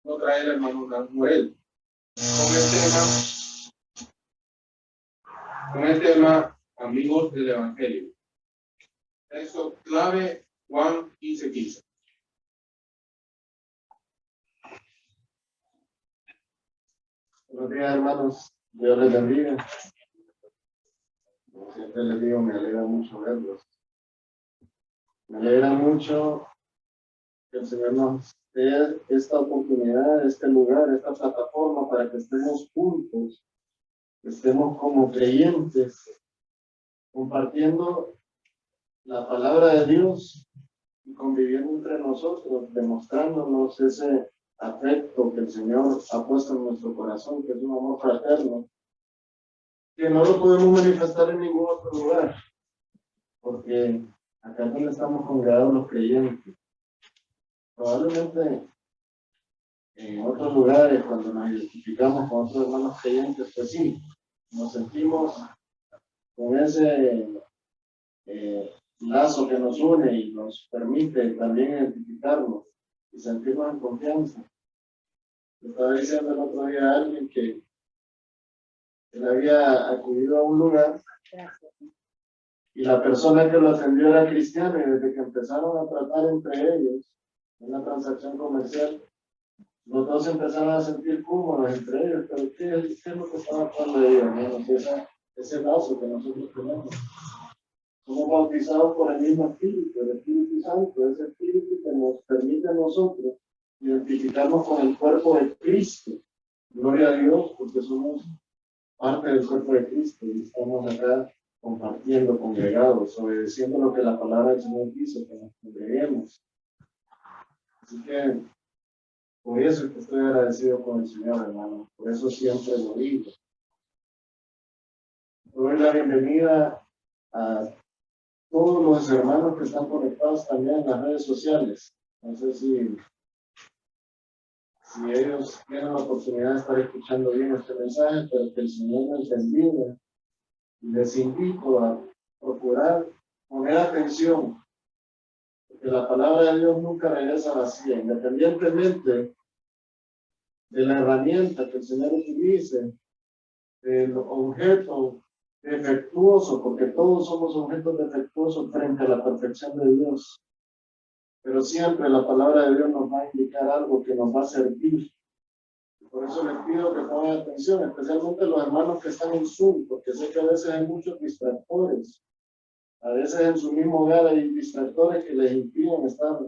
lo trae el hermano Noel. Con el tema amigos del Evangelio. Texto clave, Juan 15:15. Buenos días, hermanos. Dios les bendiga. Como siempre les digo, me alegra mucho verlos. Me alegra mucho que el Señor nos dé esta oportunidad, este lugar, esta plataforma para que estemos juntos, que estemos como creyentes, compartiendo la palabra de Dios y conviviendo entre nosotros, demostrándonos ese afecto que el Señor ha puesto en nuestro corazón, que es un amor fraterno, que no lo podemos manifestar en ningún otro lugar, porque acá donde estamos congregados los creyentes. Probablemente en otros lugares, cuando nos identificamos con otros hermanos creyentes, pues sí, nos sentimos con ese lazo que nos une y nos permite también identificarnos y sentirnos en confianza. Estaba diciendo el otro día a alguien que él había acudido a un lugar y la persona que lo atendió era cristiana, y desde que empezaron a tratar entre ellos una transacción comercial, los dos empezaron a sentir cómodos entre ellos. Pero ¿qué es lo que estaba hablando de ellos, hermanos? Ese lazo que nosotros tenemos. Somos bautizados por el mismo Espíritu, el Espíritu Santo, ese Espíritu que nos permite a nosotros identificarnos con el cuerpo de Cristo. Gloria a Dios, porque somos parte del cuerpo de Cristo y estamos acá compartiendo, congregados, obedeciendo lo que la palabra del Señor dice, que nos congreguemos. Así que por eso es que estoy agradecido con el Señor, hermano. Por eso siempre lo digo. Doy la bienvenida a todos los hermanos que están conectados también en las redes sociales. No sé si ellos tienen la oportunidad de estar escuchando bien este mensaje, pero que el Señor nos bendiga. Les invito a procurar poner atención, porque la palabra de Dios nunca regresa vacía, independientemente de la herramienta que el Señor utilice, del objeto defectuoso, porque todos somos objetos defectuosos frente a la perfección de Dios. Pero siempre la palabra de Dios nos va a indicar algo que nos va a servir. Por eso les pido que pongan atención, especialmente los hermanos que están en Zoom, porque sé que a veces hay muchos distractores. A veces en su mismo hogar hay distractores que les impiden estar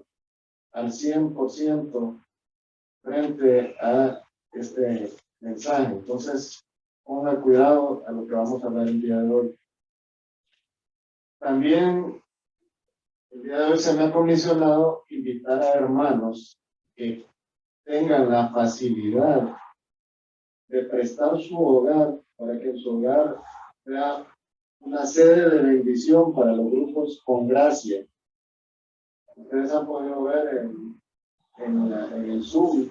al 100% frente a este mensaje. Entonces, pongan cuidado a lo que vamos a hablar el día de hoy. También el día de hoy se me ha comisionado invitar a hermanos que tengan la facilidad de prestar su hogar para que su hogar sea una sede de bendición para los grupos con gracia. Ustedes han podido ver en el Zoom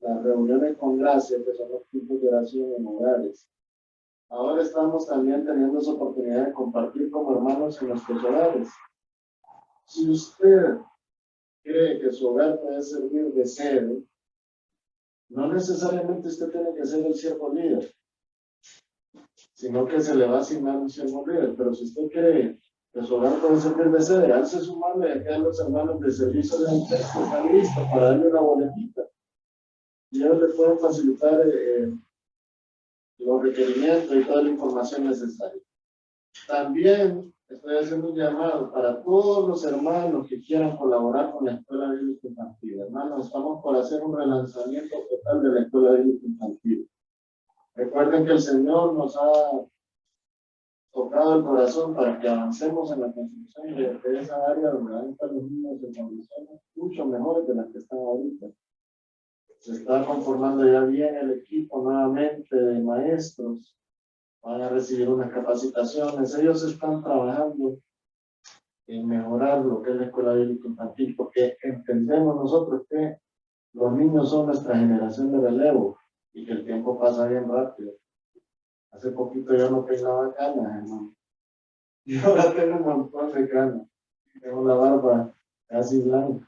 las reuniones con gracia, que son los tipos de oración en hogares. Ahora estamos también teniendo esa oportunidad de compartir como hermanos en nuestros hogares. Si usted cree que su hogar puede servir de sede, no necesariamente usted tiene que ser el siervo líder, sino que se le va a asignar un siervo líder. Pero si usted cree que su hogar puede servir de sede, alce su mano y aquí a los hermanos de servicio de un texto están listos para darle una boletita. Y ellos le pueden facilitar los requerimientos y toda la información necesaria. También estoy haciendo un llamado para todos los hermanos que quieran colaborar con la Escuela Bíblica Infantil. Hermanos, estamos por hacer un relanzamiento total de la Escuela Bíblica Infantil. Recuerden que el Señor nos ha tocado el corazón para que avancemos en la construcción de esa área donde van a estar los niños en condiciones mucho mejores de las que están ahorita. Se está conformando ya bien el equipo nuevamente de maestros. Van a recibir unas capacitaciones. Ellos están trabajando en mejorar lo que es la Escuela Bíblica Infantil, porque entendemos nosotros que los niños son nuestra generación de relevo y que el tiempo pasa bien rápido. Hace poquito yo no peinaba canas, hermano. Y ahora tengo un montón de canas. Tengo la barba casi blanca.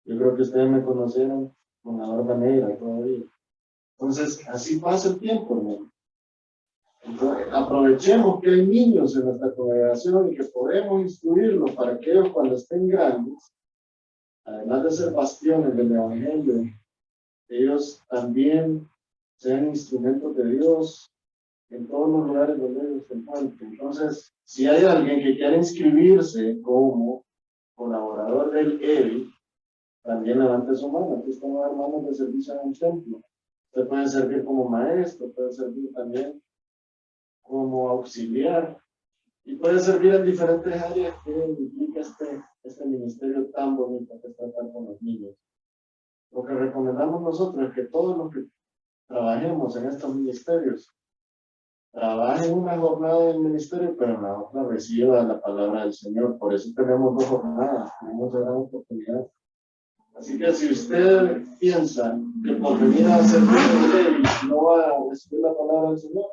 Yo creo que ustedes me conocieron con la barba negra todavía. Entonces, así pasa el tiempo, hermano. Entonces, aprovechemos que hay niños en nuestra congregación y que podemos instruirlos para que ellos cuando estén grandes, además de ser bastiones del Evangelio, ellos también sean instrumentos de Dios en todos los lugares donde ellos se encuentren. Entonces, si hay alguien que quiera inscribirse como colaborador del EBI, también levante su mano. Aquí están los hermanos de servicio en el templo. Usted puede servir como maestro, puede servir también como auxiliar y puede servir en diferentes áreas que implica este ministerio tan bonito que es tratar con los niños. Lo que recomendamos nosotros es que todos los que trabajemos en estos ministerios trabajen una jornada del ministerio, pero en la otra reciba la palabra del Señor. Por eso tenemos 2 jornadas, tenemos una gran oportunidad. Así que si usted piensa que por venir a servir no va a recibir la palabra del Señor,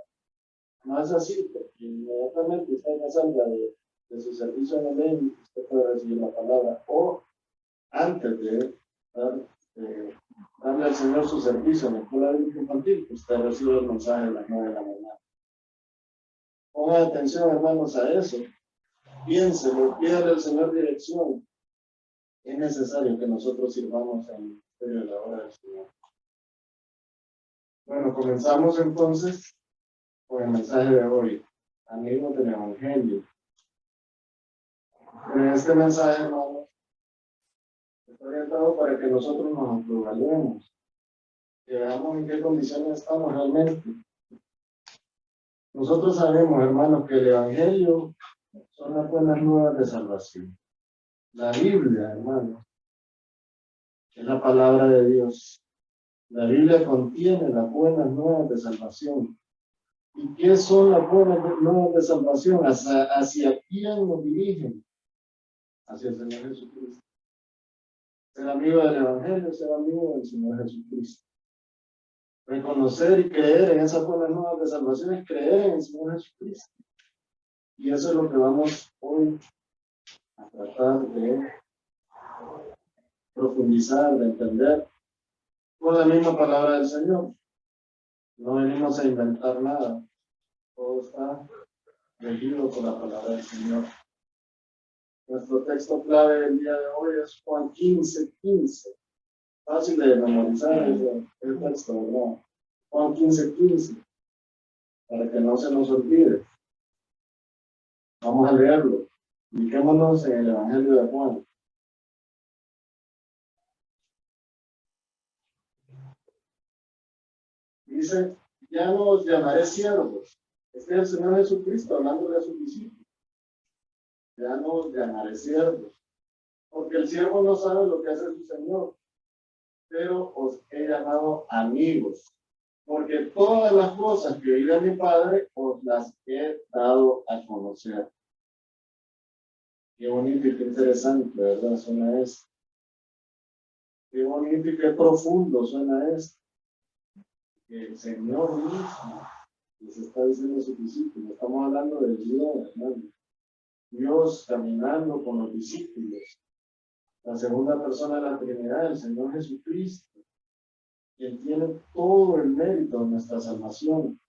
no es así, porque inmediatamente usted me salga de su servicio en el ley, usted puede recibir la palabra, o antes de darle al Señor su servicio en la escuela bíblica infantil, usted recibe el mensaje a las 9 de la mañana. Pongan atención, hermanos, a eso. Piénselo, pídale al Señor dirección. Es necesario que nosotros sirvamos en el ministerio de la obra del Señor. Bueno, comenzamos entonces con el mensaje de hoy, amigos del Evangelio. En este mensaje, hermanos, está orientado para que nosotros nos autoevaluemos, que veamos en qué condiciones estamos realmente. Nosotros sabemos, hermanos, que el Evangelio son las buenas nuevas de salvación. La Biblia, hermanos, es la palabra de Dios. La Biblia contiene las buenas nuevas de salvación. ¿Y qué son las buenas nuevas de salvación? ¿Hacia quién nos dirigen? Hacia el Señor Jesucristo. Ser amigo del Evangelio, ser amigo del Señor Jesucristo. Reconocer y creer en esas buenas nuevas de salvación es creer en el Señor Jesucristo. Y eso es lo que vamos hoy a tratar de profundizar, de entender con la misma palabra del Señor. No venimos a inventar nada. Todo está regido por la palabra del Señor. Nuestro texto clave del día de hoy es Juan 15:15. Fácil de memorizar el texto, ¿verdad? Juan 15:15. Para que no se nos olvide. Vamos a leerlo. Ubiquémonos en el Evangelio de Juan. Dice, ya no os llamaré siervos. Este es el Señor Jesucristo hablándole a sus discípulos. Ya no os llamaré siervos. Porque el siervo no sabe lo que hace su Señor. Pero os he llamado amigos. Porque todas las cosas que oí de mi Padre os las he dado a conocer. Qué bonito y qué interesante, ¿verdad? Suena esto. Qué bonito y qué profundo suena esto. Que el Señor mismo les está diciendo a sus discípulos. Estamos hablando de Dios, hermano. Dios caminando con los discípulos. La segunda persona de la Trinidad, el Señor Jesucristo. Quien tiene todo el mérito de nuestra salvación.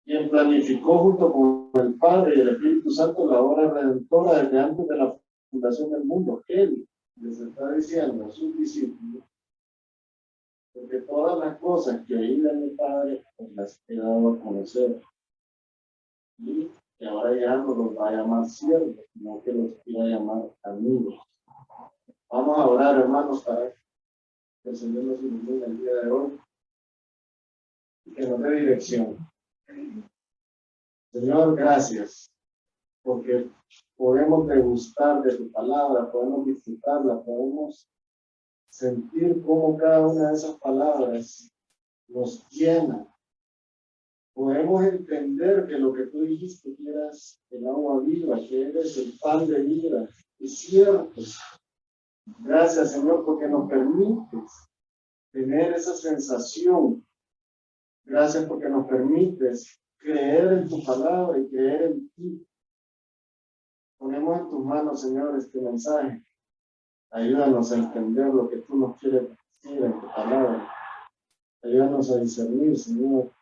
Quien planificó junto con el Padre y el Espíritu Santo la obra redentora desde antes de la fundación del mundo. Él les está diciendo a sus discípulos, porque todas las cosas que oí de mi Padre, pues las he dado a conocer. Y que ahora ya no los va a llamar siervos, sino que los iba a llamar amigos. Vamos a orar, hermanos, para que el Señor nos ilumine el día de hoy y que nos dé dirección. Señor, gracias, porque podemos degustar de tu palabra, podemos disfrutarla, podemos sentir cómo cada una de esas palabras nos llena. Podemos entender que lo que tú dijiste que eras el agua viva, que eres el pan de vida, es cierto. Gracias, Señor, porque nos permites tener esa sensación. Gracias porque nos permites creer en tu palabra y creer en ti. Ponemos en tus manos, Señor, este mensaje. Ayúdanos a entender lo que tú nos quieres existir en tu palabra. Ayúdanos a discernir, Señor,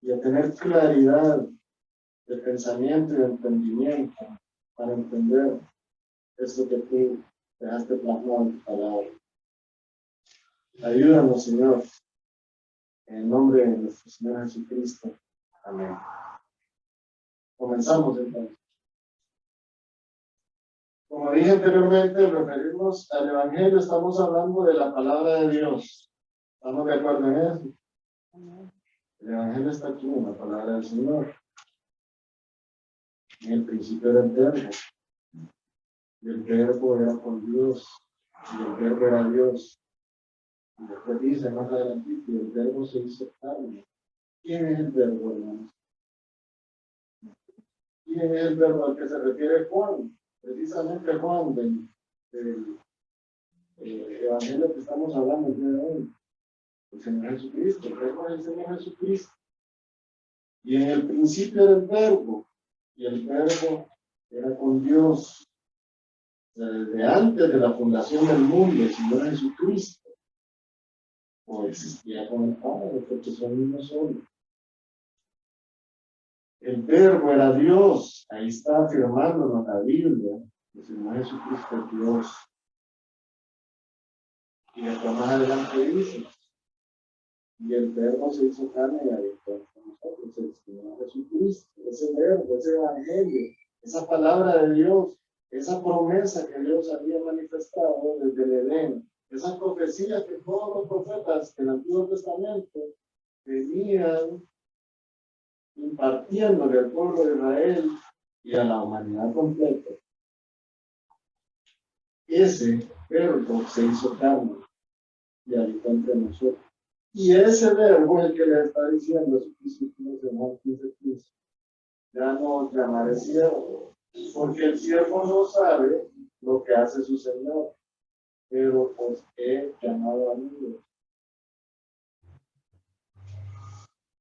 y a tener claridad de pensamiento y de entendimiento para entender esto que tú dejaste plasmado en tu palabra. Ayúdanos, Señor, en el nombre de nuestro Señor Jesucristo. Amén. Comenzamos entonces. Como dije anteriormente, al referirnos al Evangelio, estamos hablando de la palabra de Dios. ¿Estamos de acuerdo en eso? El Evangelio está aquí en la palabra del Señor. En el principio era el verbo. Y el verbo era con Dios. Y el verbo era Dios. Y después dice más adelante, y el verbo se hizo carne. ¿Quién es el verbo, hermanos? ¿Quién es el verbo al que se refiere Juan? Precisamente Juan del Evangelio que estamos hablando el día de hoy. El Señor Jesucristo, el verbo es el Señor Jesucristo. Y en el principio era el verbo, y el verbo era con Dios. O sea, desde antes de la fundación del mundo, el Señor Jesucristo coexistía con el Padre, porque son uno solo. El verbo era Dios, ahí está afirmándonos la Biblia, el Señor Jesucristo es Dios. Y después más adelante dice, y el verbo se hizo carne y habitó con nosotros, el Señor Jesucristo, ese verbo, ese evangelio, esa palabra de Dios, esa promesa que Dios había manifestado desde el Edén, esas profecías que todos los profetas del Antiguo Testamento venían impartiéndole al pueblo de Israel y a la humanidad completa. Ese verbo se hizo carne y habitó entre nosotros. Y ese verbo es el que le está diciendo a sus discípulos en Juan 15:15. Ya no os llamaré siervo, porque el siervo no sabe lo que hace su Señor, pero os he llamado amigos.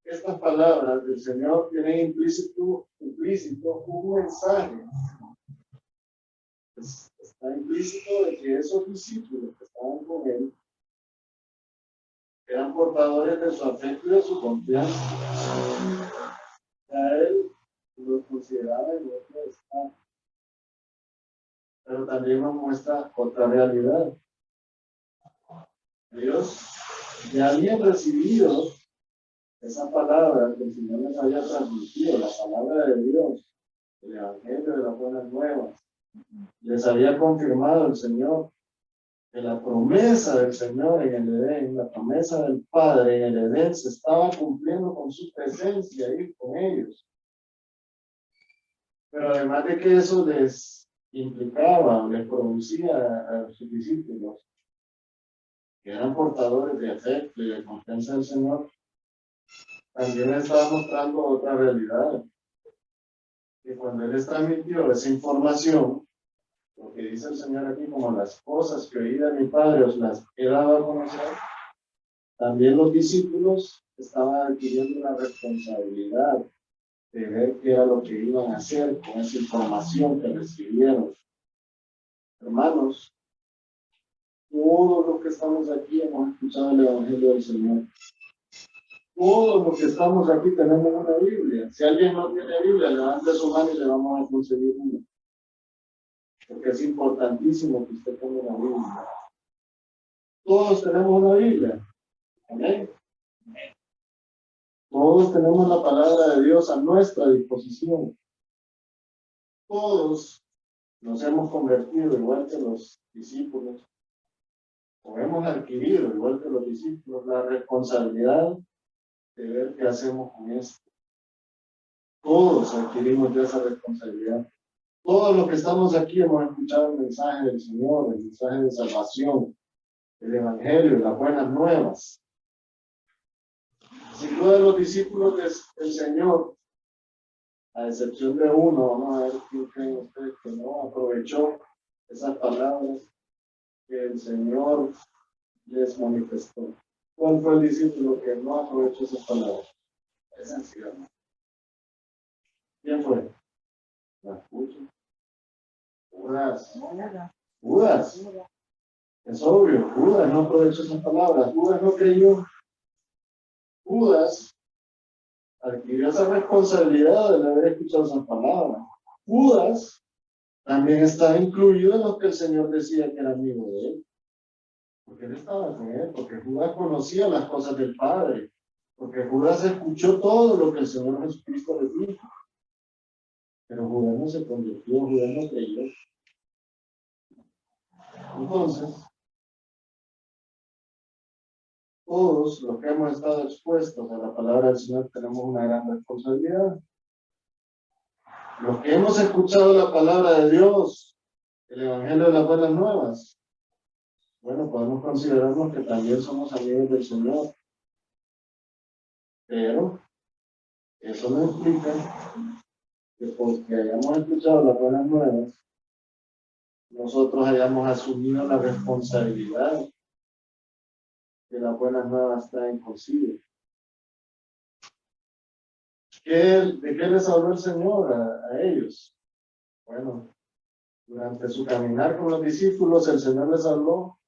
Estas palabras del Señor tienen implícito un mensaje. Está implícito de que esos discípulos que estaban con él eran portadores de su afecto y de su confianza. A él lo consideraba en otro estado. Pero también nos muestra otra realidad. Ellos ya habían recibido esa palabra que el Señor les había transmitido, la palabra de Dios, el Evangelio de las buenas nuevas. Les había confirmado el Señor que la promesa del Señor en el Edén, la promesa del Padre en el Edén se estaba cumpliendo con su presencia ahí con ellos. Pero además de que eso les implicaba, les producía a sus discípulos, que eran portadores de afecto y de confianza del Señor, también les estaba mostrando otra realidad. Que cuando Él les transmitió esa información, lo que dice el Señor aquí, como las cosas que oí de mi Padre os las he dado a conocer, también los discípulos estaban adquiriendo una responsabilidad de ver qué era lo que iban a hacer con esa información que recibieron. Hermanos, todos los que estamos aquí hemos escuchado el Evangelio del Señor. Todos los que estamos aquí tenemos una Biblia. Si alguien no tiene Biblia, levante su mano y le vamos a conseguir una. Porque es importantísimo que usted tenga una Biblia. Todos tenemos una Biblia. Amén. Todos tenemos la palabra de Dios a nuestra disposición. Todos nos hemos convertido igual que los discípulos. O hemos adquirido igual que los discípulos la responsabilidad de ver qué hacemos con esto. Todos adquirimos ya esa responsabilidad. Todos los que estamos aquí hemos escuchado el mensaje del Señor, el mensaje de salvación, el Evangelio, las buenas nuevas. Sin duda los discípulos del Señor, a excepción de uno, vamos a ver quién creen ustedes que no aprovechó esas palabras que el Señor les manifestó. ¿Cuál fue el discípulo que no aprovechó esas palabras? Es sencillo. ¿Quién fue? ¿La escucho? Judas. Es obvio, Judas no aprovechó esa palabra, Judas no creyó. Judas adquirió esa responsabilidad de haber escuchado esa palabra. Judas también estaba incluido en lo que el Señor decía que era amigo de él. Porque él estaba con él, porque Judas conocía las cosas del Padre, porque Judas escuchó todo lo que el Señor Jesucristo le dijo. Pero Judas no se convirtió, Judas no creyó. Entonces, todos los que hemos estado expuestos a la palabra del Señor tenemos una gran responsabilidad. Los que hemos escuchado la palabra de Dios, el Evangelio de las Buenas Nuevas, bueno, podemos considerarnos que también somos amigos del Señor. Pero eso no implica que porque hayamos escuchado las Buenas Nuevas, nosotros hayamos asumido la responsabilidad que las Buenas Nuevas traen consigo. ¿De qué les habló el Señor a ellos? Bueno, durante su caminar con los discípulos, el Señor les habló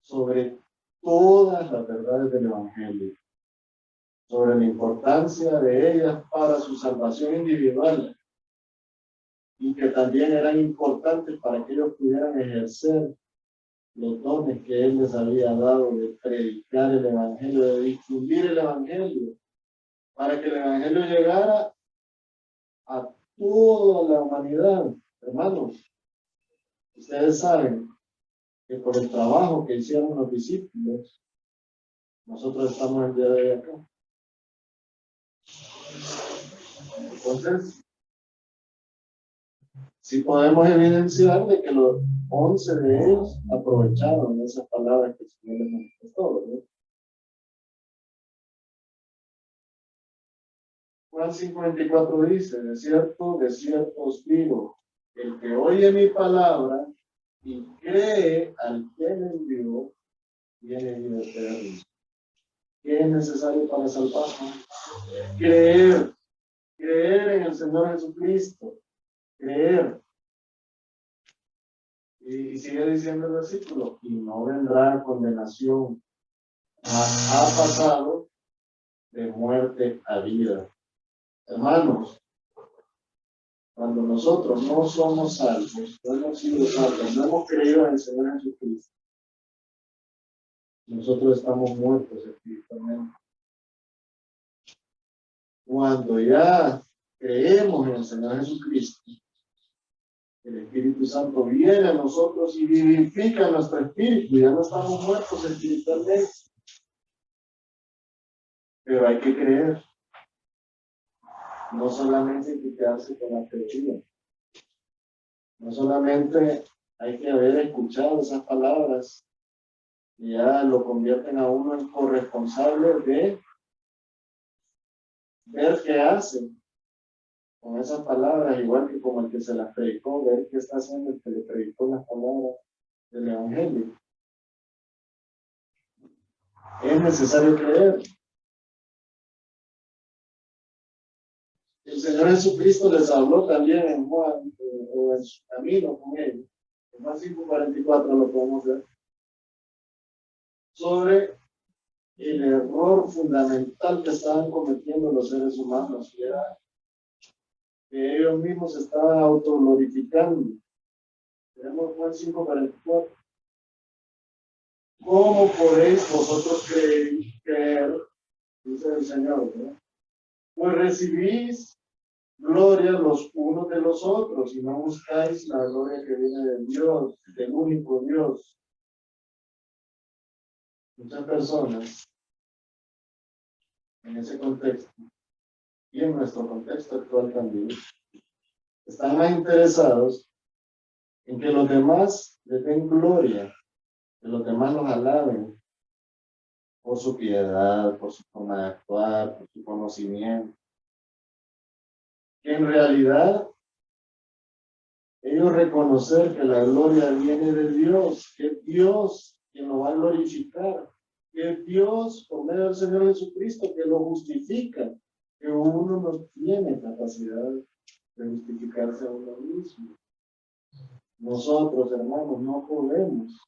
sobre todas las verdades del Evangelio, sobre la importancia de ellas para su salvación individual y que también eran importantes para que ellos pudieran ejercer los dones que Él les había dado de predicar el Evangelio, de difundir el Evangelio, para que el Evangelio llegara a toda la humanidad. Hermanos, ustedes saben que por el trabajo que hicieron los discípulos, nosotros estamos el día de hoy acá. Entonces, sí podemos evidenciar de que los 11 de ellos aprovecharon esas palabras que el Señor les manifestó, ¿verdad? Juan 5:24 dice, de cierto os digo, el que oye mi palabra y cree al que me envió, tiene vida eterna. ¿Qué es necesario para salvarnos? Creer en el Señor Jesucristo, creer. Y sigue diciendo el versículo, y no vendrá condenación, mas ha pasado de muerte a vida. Hermanos, cuando nosotros no somos salvos, no hemos sido salvos, no hemos creído en el Señor Jesucristo, nosotros estamos muertos espiritualmente. Cuando ya creemos en el Señor Jesucristo, el Espíritu Santo viene a nosotros y vivifica nuestro espíritu, ya no estamos muertos espiritualmente. Pero hay que creer. No solamente hay que quedarse con la teoría. No solamente hay que haber escuchado esas palabras y ya lo convierten a uno en corresponsable de ver qué hace con esas palabras, igual que como el que se las predicó, ver qué está haciendo el que le predicó las palabras del Evangelio. Es necesario creer. El Señor Jesucristo les habló también en Juan, o en su camino con ellos. En Juan 5:44 lo podemos ver. Sobre el error fundamental que estaban cometiendo los seres humanos, que era que ellos mismos se estaban autoglorificando. Tenemos Juan 5:44. ¿Cómo podéis vosotros creer, dice el Señor, ¿no? Pues recibís gloria los unos de los otros y no buscáis la gloria que viene de Dios, del único Dios. Muchas personas en ese contexto y en nuestro contexto actual también están más interesados en que los demás les den gloria, que los demás los alaben por su piedad, por su forma de actuar, por su conocimiento. Que en realidad ellos reconocer que la gloria viene de Dios, que es Dios quien lo va a glorificar, que es Dios por medio del Señor Jesucristo que lo justifica, que uno no tiene capacidad de justificarse a uno mismo. Nosotros, hermanos, no podemos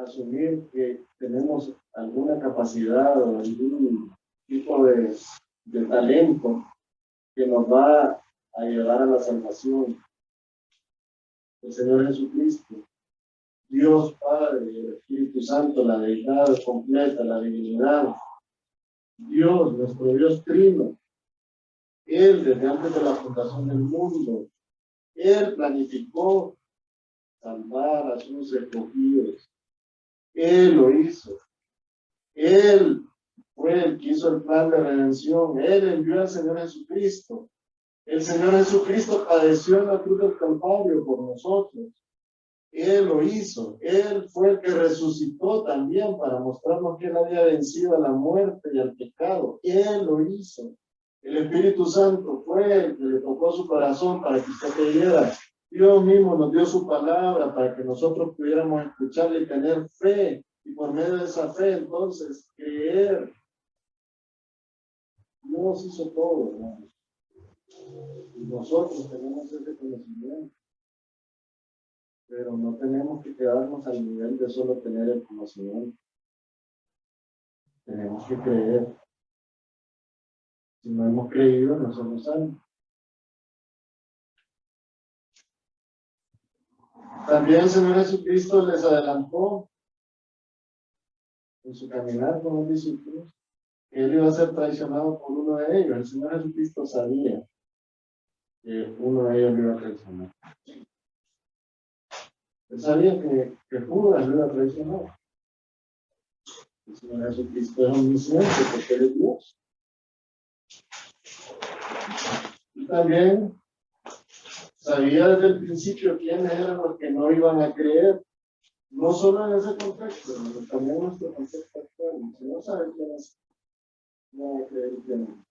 asumir que tenemos alguna capacidad o algún tipo de talento que nos va a llevar a la salvación. El Señor Jesucristo, Dios Padre, el Espíritu Santo, la deidad completa, la divinidad, Dios, nuestro Dios trino, Él desde antes de la fundación del mundo, Él planificó salvar a sus escogidos. Él lo hizo. Él fue el que hizo el plan de redención. Él envió al Señor Jesucristo. El Señor Jesucristo padeció en la cruz del Calvario por nosotros. Él lo hizo. Él fue el que resucitó también para mostrarnos que Él había vencido a la muerte y al pecado. Él lo hizo. El Espíritu Santo fue el que le tocó su corazón para que usted creyera. Dios mismo nos dio su palabra para que nosotros pudiéramos escucharle y tener fe. Y por medio de esa fe, entonces, creer. Dios hizo todo, hermanos. Y nosotros tenemos ese conocimiento. Pero no tenemos que quedarnos al nivel de solo tener el conocimiento. Tenemos que creer. Si no hemos creído, no somos salvos. También el Señor Jesucristo les adelantó en su caminar con los discípulos que Él iba a ser traicionado por uno de ellos. El Señor Jesucristo sabía que uno de ellos lo iba a traicionar. Él sabía que Judas lo iba a traicionar. El Señor Jesucristo es omnisciente porque Él es Dios. Y también sabía desde el principio quiénes eran los que no iban a creer, no solo en ese contexto, sino también en nuestro contexto actual. El Señor sabe quiénes no van a creer y quiénes no.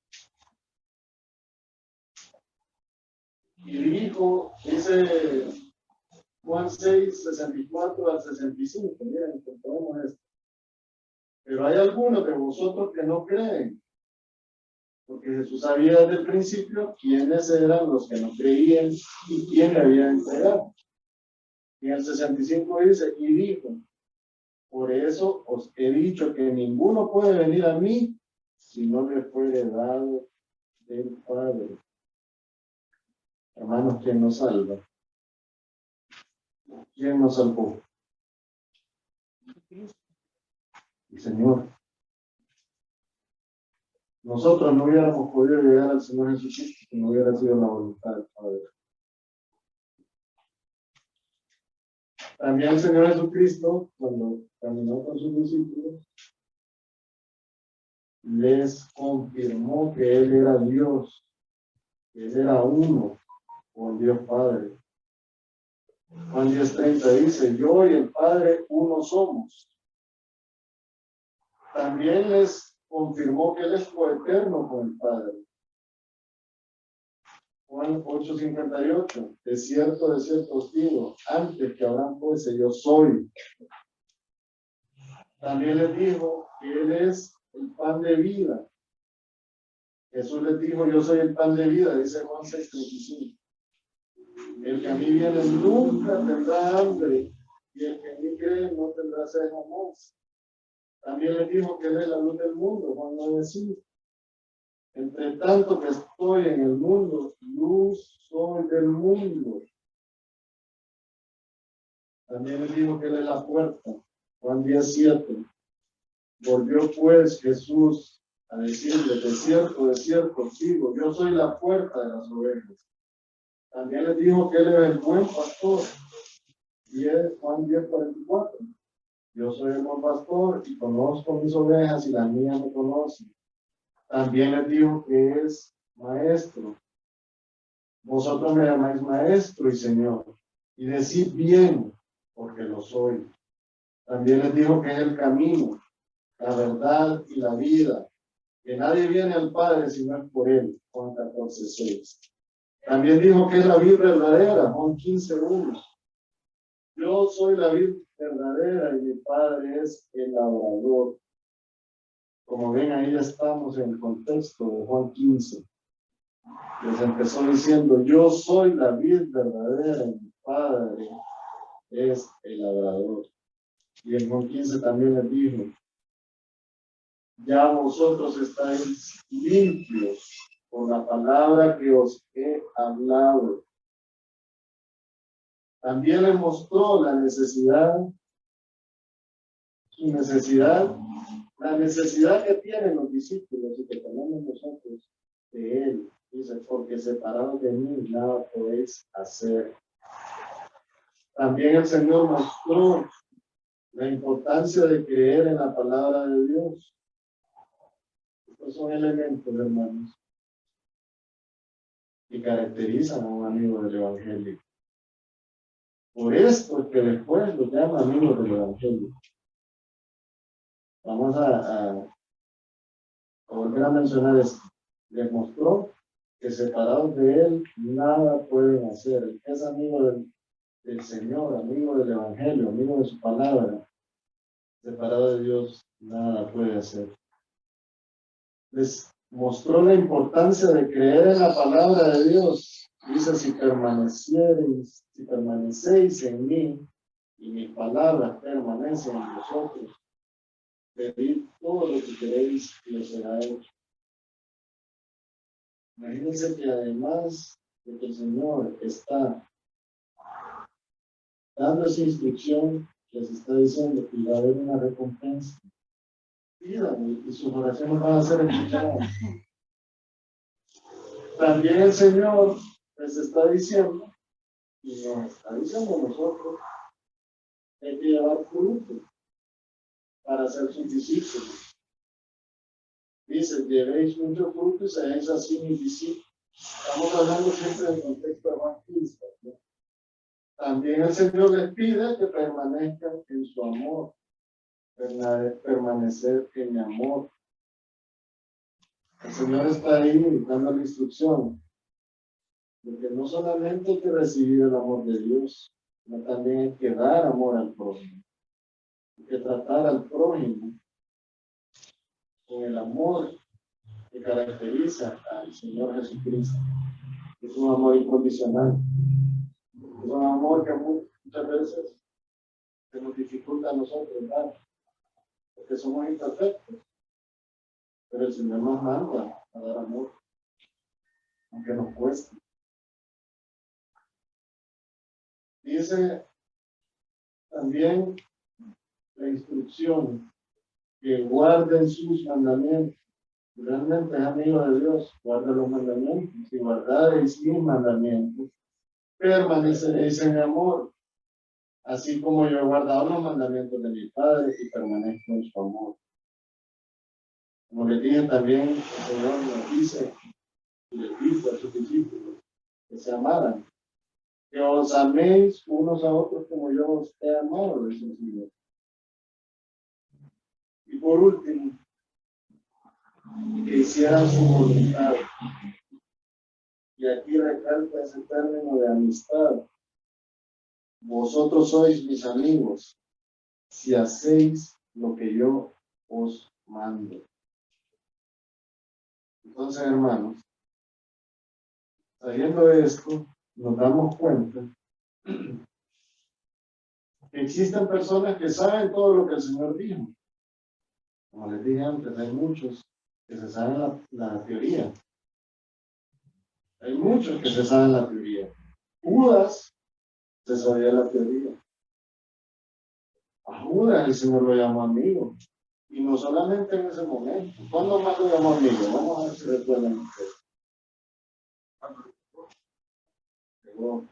Y dijo, dice Juan 6, 64 al 65, miren, comprobemos esto. Pero hay algunos de vosotros que no creen, porque Jesús sabía desde el principio quiénes eran los que no creían y quién le había entregado. Y en el 65 dice, y dijo, por eso os he dicho que ninguno puede venir a mí si no le fuere dado del Padre. Hermanos, ¿quién nos salva? ¿Quién nos salvó? El Señor. Nosotros no hubiéramos podido llegar al Señor Jesucristo si no hubiera sido la voluntad del Padre. También el Señor Jesucristo, cuando caminó con sus discípulos, les confirmó que Él era Dios, que Él era uno con Dios Padre. Juan 10:30 dice, yo y el Padre uno somos. También les confirmó que Él es coeterno con el Padre. Juan 8:58, de cierto os digo, antes que Abraham fuese, yo soy. También les dijo que Él es el pan de vida. Jesús les dijo, yo soy el pan de vida, dice Juan 6:35. El que a mí viene nunca tendrá hambre, y el que en mí cree no tendrá sed jamás. También les dijo que Él es la luz del mundo, Juan 9:5. Entre tanto que estoy en el mundo, luz soy del mundo. También les dijo que Él es la puerta, Juan 10:7. Volvió pues Jesús a decirle, de cierto os digo, yo soy la puerta de las ovejas. También les dijo que Él es el buen pastor. Juan 10:44. Yo soy el buen pastor y conozco mis ovejas y las mías me conocen. También les dijo que es maestro. Vosotros me llamáis maestro y Señor, y decid bien, porque lo soy. También les dijo que es el camino, la verdad y la vida, que nadie viene al Padre si no es por Él. Juan 14:6. También dijo que es la vid verdadera, Juan 15:1. Yo soy la vid verdadera y mi Padre es el labrador. Como ven, ahí ya estamos en el contexto de Juan 15. Les empezó diciendo, yo soy la vid verdadera y mi Padre es el labrador. Y en Juan 15 también les dijo, ya vosotros estáis limpios por la palabra que os he hablado. También les mostró la necesidad, su necesidad, la necesidad que tienen los discípulos y que tenemos nosotros de él. Dice, porque separados de mí nada podéis hacer. También el Señor mostró la importancia de creer en la palabra de Dios. Estos son elementos, hermanos, que caracterizan a un amigo del Evangelio. Por esto es que después lo llama amigo del Evangelio. Vamos a volver a mencionar esto. Les mostró que separados de él nada pueden hacer. El que es amigo del Señor, amigo del Evangelio, amigo de su palabra, separado de Dios nada puede hacer. Les mostró la importancia de creer en la palabra de Dios. Dice, si permanecéis en mí y mis palabras permanecen en vosotros, pedid todo lo que queréis y os será hecho. Imagínense que además de que el Señor está dando esa instrucción, les está diciendo que va a haber una recompensa. Pidan y sus oraciones van a ser escuchadas. También el Señor les está diciendo, y nos está diciendo a nosotros, hay que llevar fruto para ser sus discípulos. Dice, llevéis mucho fruto y seréis así mis discípulos. Estamos hablando siempre del contexto evangelista, ¿no? También el Señor les pide que permanezcan en su amor, permanecer en mi amor. El Señor está ahí dando la instrucción, porque no solamente hay que recibir el amor de Dios, sino también hay que dar amor al prójimo. Hay que tratar al prójimo con el amor que caracteriza al Señor Jesucristo. Es un amor incondicional. Es un amor que muchas veces se nos dificulta a nosotros dar, porque somos imperfectos. Pero el Señor nos manda a dar amor, aunque nos cueste. Dice también la instrucción que guarden sus mandamientos. Si realmente es amigo de Dios, guarda los mandamientos. Si guardareis mis mandamientos, permaneceréis en mi amor, así como yo he guardado los mandamientos de mi Padre y permanezco en su amor. Como les dije también, el Señor nos dice y les dijo a sus discípulos que se amaran, que os améis unos a otros como yo os he amado, dice el Señor. Y por último, que hicieran su voluntad. Y aquí recalca ese término de amistad. Vosotros sois mis amigos si hacéis lo que yo os mando. Entonces, hermanos, sabiendo esto, nos damos cuenta que existen personas que saben todo lo que el Señor dijo. Como les dije antes, hay muchos que se saben la teoría. Hay muchos que se saben la teoría. Judas se sabía la teoría. A Judas el Señor lo llamó amigo. Y no solamente en ese momento. ¿Cuándo más lo llamó amigo? Vamos a ver si recuerdan ustedes. Llegó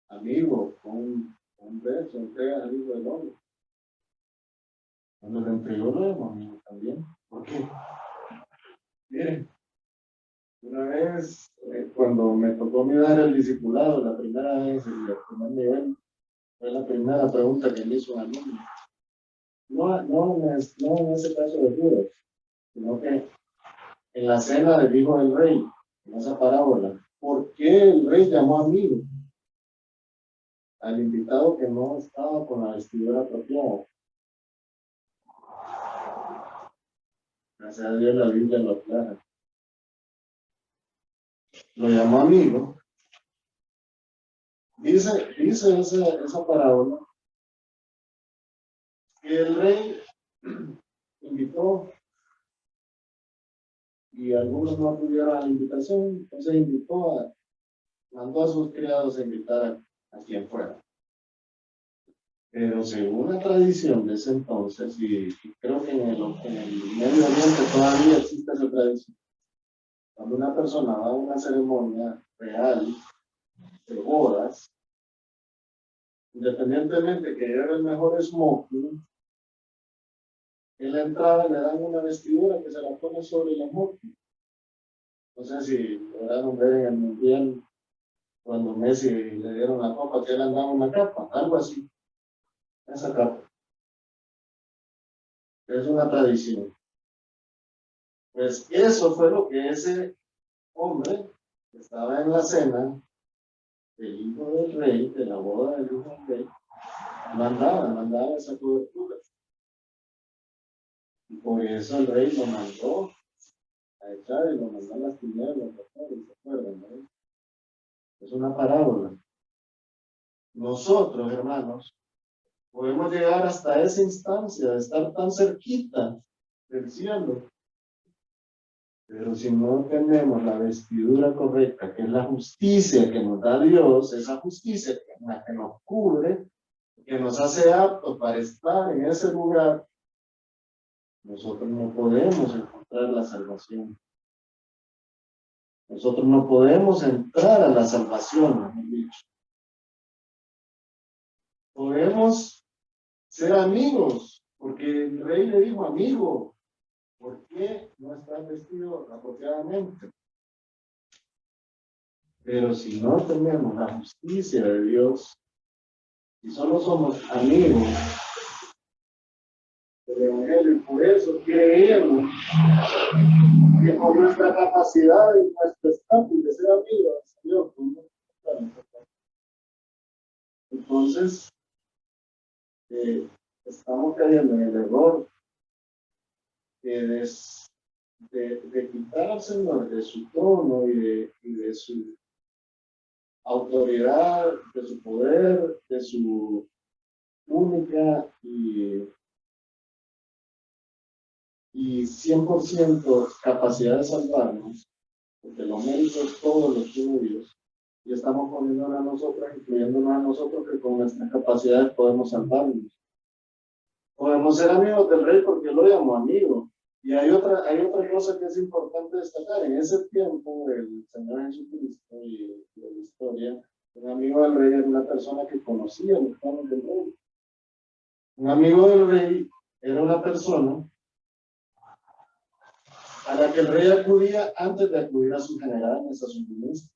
amigo con un beso, entrega al Hijo del Hombre. Cuando le entregó lo llamó amigo también. ¿Por qué? Miren, una vez, cuando me tocó mirar el discipulado, la primera vez, en el primer nivel, fue la primera pregunta que me hizo un alumno. No en ese caso de Judas, sino que en la cena del Hijo del Rey, en esa parábola, ¿por qué el rey llamó amigo al invitado que no estaba con la vestidura apropiada? Gracias a Dios la Biblia lo aclara. Lo llamó amigo. Dice esa parábola que el rey invitó y algunos no acudieron a la invitación, entonces mandó a sus criados a invitar a quien fuera. Pero según la tradición de ese entonces, y creo que en el Medio Oriente todavía existe esa tradición, cuando una persona va a una ceremonia real de bodas, independientemente que lleve el mejor smoking, en la entrada le dan una vestidura que se la pone sobre la smoking. No sé si lograron ver en el Mundial cuando Messi le dieron la copa, que le han dado una capa, algo así. Esa capa. Es una tradición. Pues eso fue lo que ese hombre que estaba en la cena del hijo del rey, de la boda del hijo del rey, mandaba esa cobertura. Y por eso el rey lo mandó a echar y lo mandó a las tinieblas, ¿se acuerdan? ¿No? Es una parábola. Nosotros, hermanos, podemos llegar hasta esa instancia de estar tan cerquita del cielo, pero si no tenemos la vestidura correcta, que es la justicia que nos da Dios, esa justicia que nos cubre, que nos hace aptos para estar en ese lugar, nosotros no podemos encontrar la salvación. Nosotros no podemos entrar a la salvación, mejor dicho. Podemos ser amigos, porque el rey le dijo, amigo, ¿por qué no estás vestido apropiadamente? Pero si no tenemos la justicia de Dios, si solo somos amigos del Evangelio, y por eso creemos que por nuestra capacidad y nuestro estatus de ser amigos de Dios, entonces estamos cayendo en el error de quitar al Señor de su trono y de su autoridad, de su poder, de su única y 100% capacidad de salvarnos, porque los méritos todos los tiene Dios, y estamos poniéndonos a nosotros, incluyéndonos a nosotros, que con nuestras capacidades podemos salvarnos. Podemos ser amigos del rey porque lo llamo amigo. Y hay otra cosa que es importante destacar. En ese tiempo, el Señor Jesucristo y de la historia, un amigo del rey era una persona que conocía los planes del rey. Un amigo del rey era una persona a la que el rey acudía antes de acudir a sus generales, a sus ministros.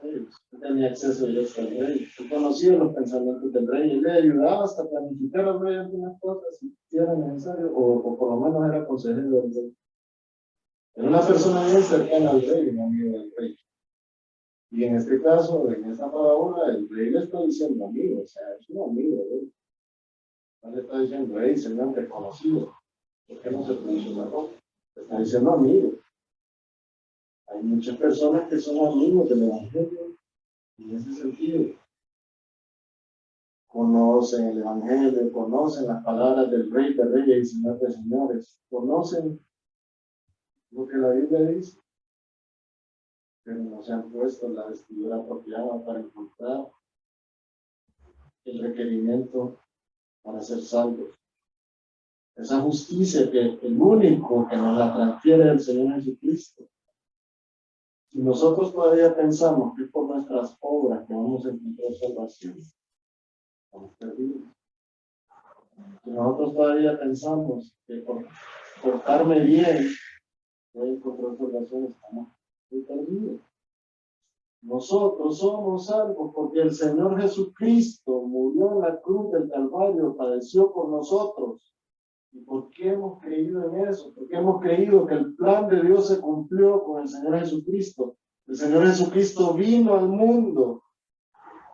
Él tenía acceso directo al rey. Él conocía los pensamientos del rey y le ayudaba hasta planificar al rey algunas cosas si era necesario, o por lo menos era consejero del rey. Era una persona bien cercana al rey, un amigo del rey. Y en este caso, en esta parábola, el rey le está diciendo amigo, o sea, es un amigo del rey. No le está diciendo, hey, señor desconocido, ¿por qué no se puso la ropa? Le está diciendo amigo. Hay muchas personas que son amigos del Evangelio en ese sentido. Conocen el Evangelio, conocen las palabras del Rey de Reyes y Señor de Señores, conocen lo que la Biblia dice, pero no se han puesto la vestidura apropiada para encontrar el requerimiento para ser salvos. Esa justicia que el único que nos la transfiere el Señor Jesucristo. Si nosotros todavía pensamos que es por nuestras obras que vamos a encontrar salvación, estamos perdidos. Si nosotros todavía pensamos que por portarme bien voy a encontrar salvación, estamos muy perdidos. Nosotros somos salvos porque el Señor Jesucristo murió en la cruz del Calvario, padeció por nosotros. ¿Y por qué hemos creído en eso? Porque hemos creído que el plan de Dios se cumplió con el Señor Jesucristo. El Señor Jesucristo vino al mundo,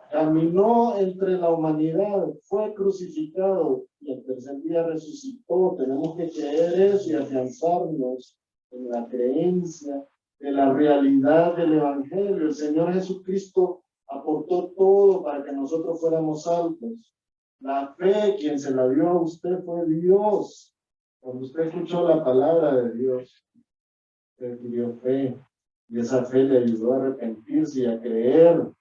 caminó entre la humanidad, fue crucificado y el tercer día resucitó. Tenemos que creer eso y afianzarnos en la creencia de la realidad del Evangelio. El Señor Jesucristo aportó todo para que nosotros fuéramos salvos. La fe, quien se la dio a usted fue Dios. Cuando usted escuchó la palabra de Dios, usted pidió fe. Y esa fe le ayudó a arrepentirse y a creer.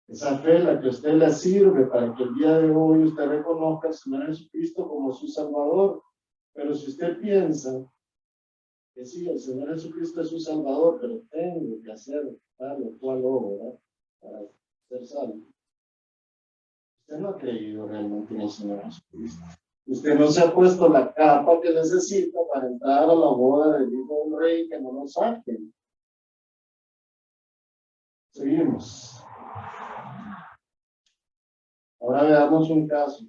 Esa fe la que a usted le sirve para que el día de hoy usted reconozca al Señor Jesucristo como su Salvador. Pero si usted piensa que sí, el Señor Jesucristo es su Salvador, pero tengo que hacer tal o cual obra para ser salvo, usted no ha creído realmente en el Señor Jesucristo. Usted no se ha puesto la capa que necesita para entrar a la boda del Hijo del Rey, que no lo saquen. Seguimos. Ahora veamos un caso.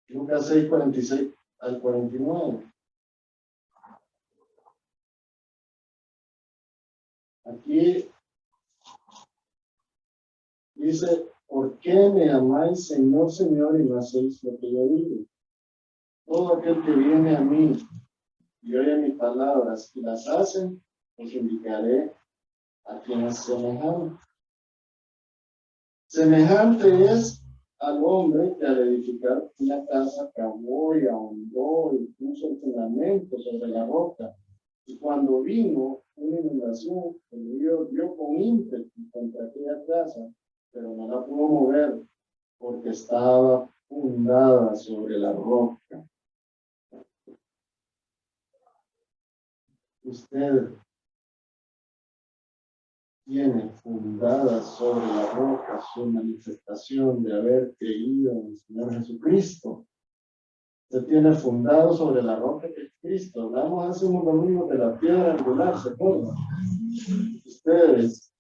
Lucas 6, 46 al 49. Aquí dice, ¿por qué me amáis, Señor, Señor, y no hacéis lo que yo digo? Todo aquel que viene a mí y oye mis palabras y las hace, os indicaré a quién es semejante. Semejante es al hombre que al edificar una casa cavó y ahondó y puso el fundamento sobre la roca. Y cuando vino una inundación, el río dio con ímpetu contra aquella casa, pero no la pudo mover porque estaba fundada sobre la roca. Usted tiene fundada sobre la roca su manifestación de haber creído en el Señor Jesucristo. Usted tiene fundado sobre la roca que es Cristo. Hablamos hace unos domingos de la piedra angular, ¿se acuerdan? Ustedes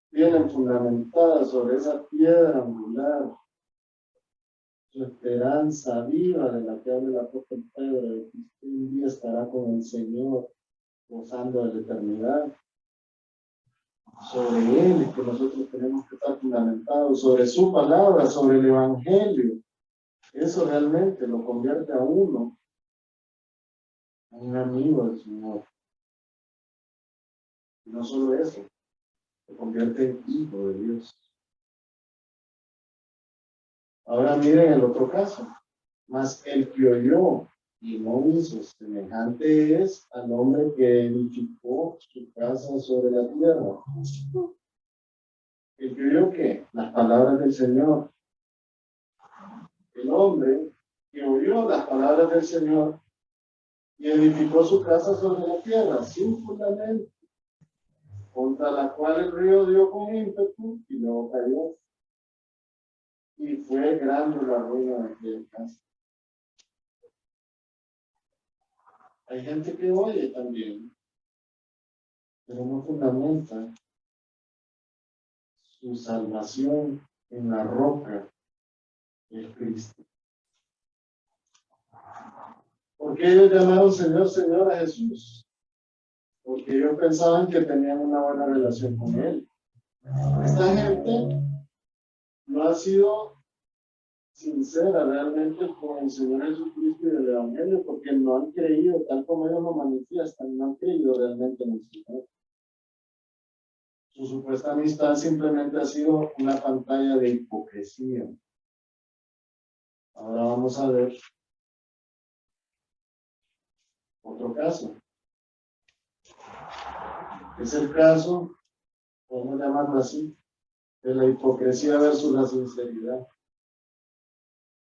tienen fundamentada sobre esa piedra angular su esperanza viva de la que habla el apóstol Pedro, de que usted un día estará con el Señor gozando de la eternidad. Sobre Él es que nosotros tenemos que estar fundamentados, sobre su palabra, sobre el Evangelio. Eso realmente lo convierte a uno en un amigo del Señor. Y no solo eso, se convierte en hijo de Dios. Ahora miren el otro caso. Mas el que oyó y no hizo, semejante es al hombre que edificó su casa sobre la tierra. El que oyó, ¿qué? Las palabras del Señor. El hombre que oyó las palabras del Señor y edificó su casa sobre la tierra, sin fundamento, contra la cual el río dio con ímpetu y luego cayó. Y fue grande la ruina de aquella casa. Hay gente que oye también, pero no fundamenta su salvación en la roca que es Cristo. ¿Por qué ellos llamaron Señor, Señor a Jesús? Porque ellos pensaban que tenían una buena relación con Él. Esta gente no ha sido sincera realmente con el Señor Jesucristo y el Evangelio, porque no han creído, tal como ellos lo manifiestan, no han creído realmente en el Señor. Su supuesta amistad simplemente ha sido una pantalla de hipocresía. Ahora vamos a ver otro caso. Es el caso, podemos llamarlo así, de la hipocresía versus la sinceridad.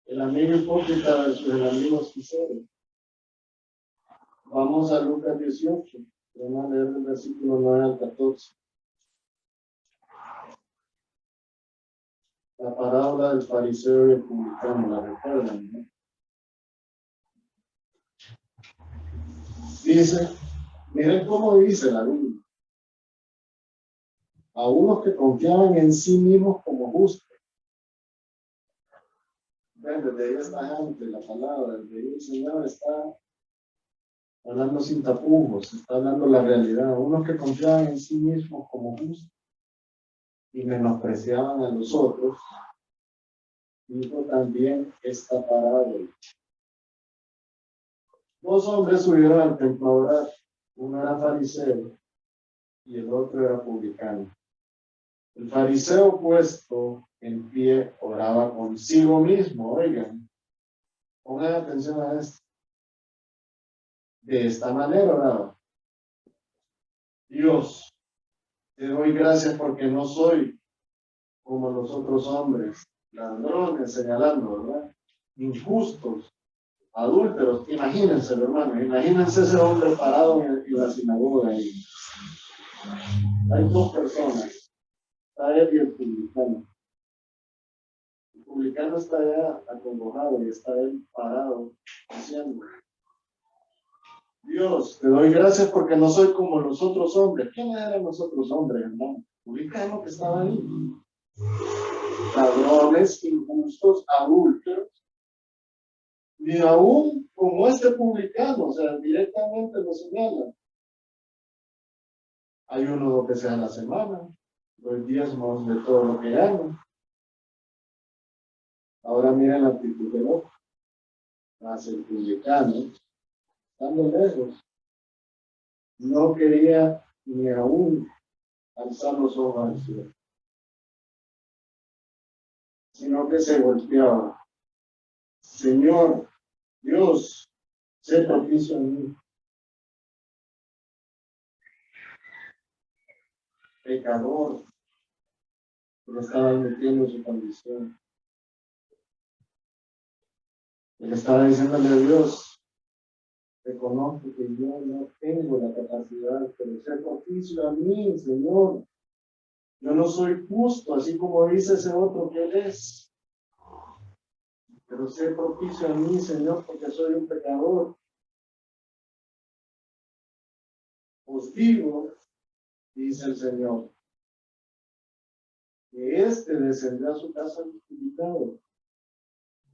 El amigo hipócrita versus el amigo sincero. Vamos a Lucas 18. Vamos a leer el versículo 9 al 14. La parábola del fariseo y el publicano, la recuerdan, ¿no? Dice, miren cómo dice la Biblia. A unos que confiaban en sí mismos como justos. Ven, desde ahí está antes la palabra, desde ahí el Señor está hablando sin tapujos, está hablando la realidad. Unos que confiaban en sí mismos como justos y menospreciaban a los otros. Dijo también esta parábola. Dos hombres subieron al templo a orar. Uno era fariseo y el otro era publicano. El fariseo puesto en pie oraba consigo mismo. Oigan, pongan atención a esto. De esta manera oraba: Dios, te doy gracias porque no soy como los otros hombres, ladrones, señalando, ¿verdad? Injustos, adúlteros. Imagínense, hermano, imagínense ese hombre parado en la sinagoga. Y hay dos personas, está él y el publicano. El publicano está ya acongojado y está él parado diciendo: Dios, te doy gracias porque no soy como los otros hombres. ¿Quiénes eran los otros hombres, hermano? El publicano que estaba ahí. Ladrones, injustos, adúlteros. Ni aún como este publicano, o sea, directamente lo señala. Hay uno 2 veces a la semana, doy diezmos de todo lo que gano. Ahora miren la actitud del otro. Más el publicano, estando lejos, no quería ni aún alzar los ojos al cielo, sino que se golpeaba. Señor, Dios, sé propicio a mí, pecador. Él estaba admitiendo su condición. Él estaba diciéndole a Dios: reconozco que yo no tengo la capacidad, pero sé propicio a mí, Señor. Yo no soy justo, así como dice ese otro que él es. Pero sé propicio a mí, Señor, porque soy un pecador. Os digo, dice el Señor, que descendió a su casa justificado.